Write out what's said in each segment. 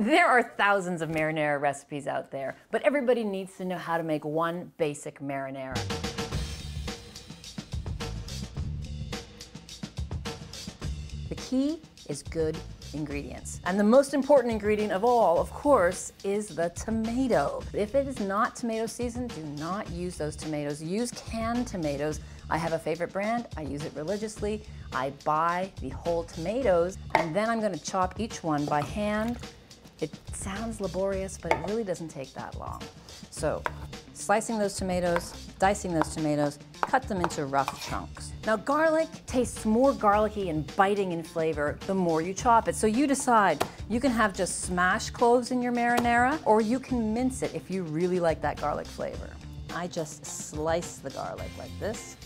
There are thousands of marinara recipes out there, but everybody needs to know how to make one basic marinara. The key is good ingredients. And the most important ingredient of all, of course, is the tomato. If it is not tomato seasoned, do not use those tomatoes. Use canned tomatoes. I have a favorite brand. I use it religiously. I buy the whole tomatoes, and then I'm going to chop each one by hand. It sounds laborious, but it really doesn't take that long. So, slicing those tomatoes, dicing those tomatoes, cut them into rough chunks. Now garlic tastes more garlicky and biting in flavor the more you chop it. So you decide. You can have just smashed cloves in your marinara, or you can mince it if you really like that garlic flavor. I just slice the garlic like this,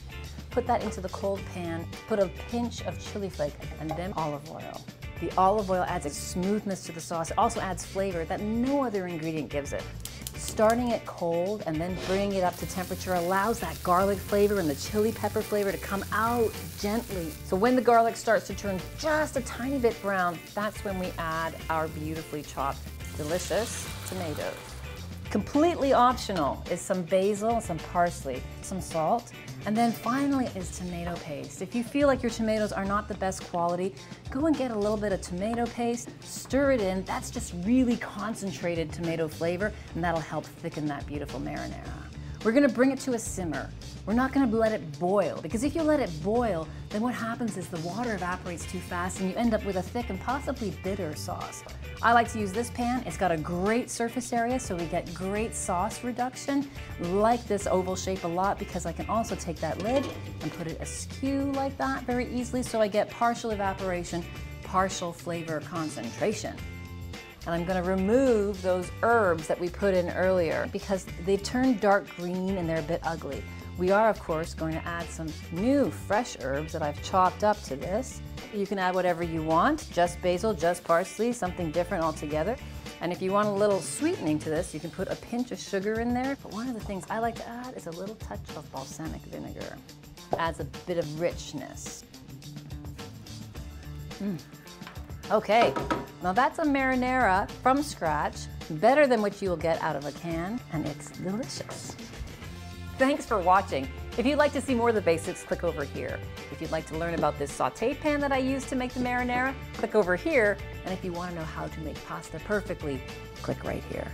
put that into the cold pan, put a pinch of chili flake, and then olive oil. The olive oil adds a smoothness to the sauce. It also adds flavor that no other ingredient gives it. Starting it cold and then bringing it up to temperature allows that garlic flavor and the chili pepper flavor to come out gently. So when the garlic starts to turn just a tiny bit brown, that's when we add our beautifully chopped, delicious tomatoes. Completely optional is some basil, some parsley, some salt, and then finally is tomato paste. If you feel like your tomatoes are not the best quality, go and get a little bit of tomato paste, stir it in. That's just really concentrated tomato flavor, and that'll help thicken that beautiful marinara. We're gonna bring it to a simmer. We're not gonna let it boil, because if you let it boil, then what happens is the water evaporates too fast and you end up with a thick and possibly bitter sauce. I like to use this pan. It's got a great surface area, so we get great sauce reduction. Like this oval shape a lot because I can also take that lid and put it askew like that very easily, so I get partial evaporation, partial flavor concentration. And I'm going to remove those herbs that we put in earlier because they've turned dark green and they're a bit ugly. We are, of course, going to add some new fresh herbs that I've chopped up to this. You can add whatever you want, just basil, just parsley, something different altogether. And if you want a little sweetening to this, you can put a pinch of sugar in there. But one of the things I like to add is a little touch of balsamic vinegar. Adds a bit of richness. Okay, now that's a marinara from scratch, better than what you will get out of a can, and it's delicious. Thanks for watching. If you'd like to see more of the basics, click over here. If you'd like to learn about this sauté pan that I use to make the marinara, click over here. And if you want to know how to make pasta perfectly, click right here.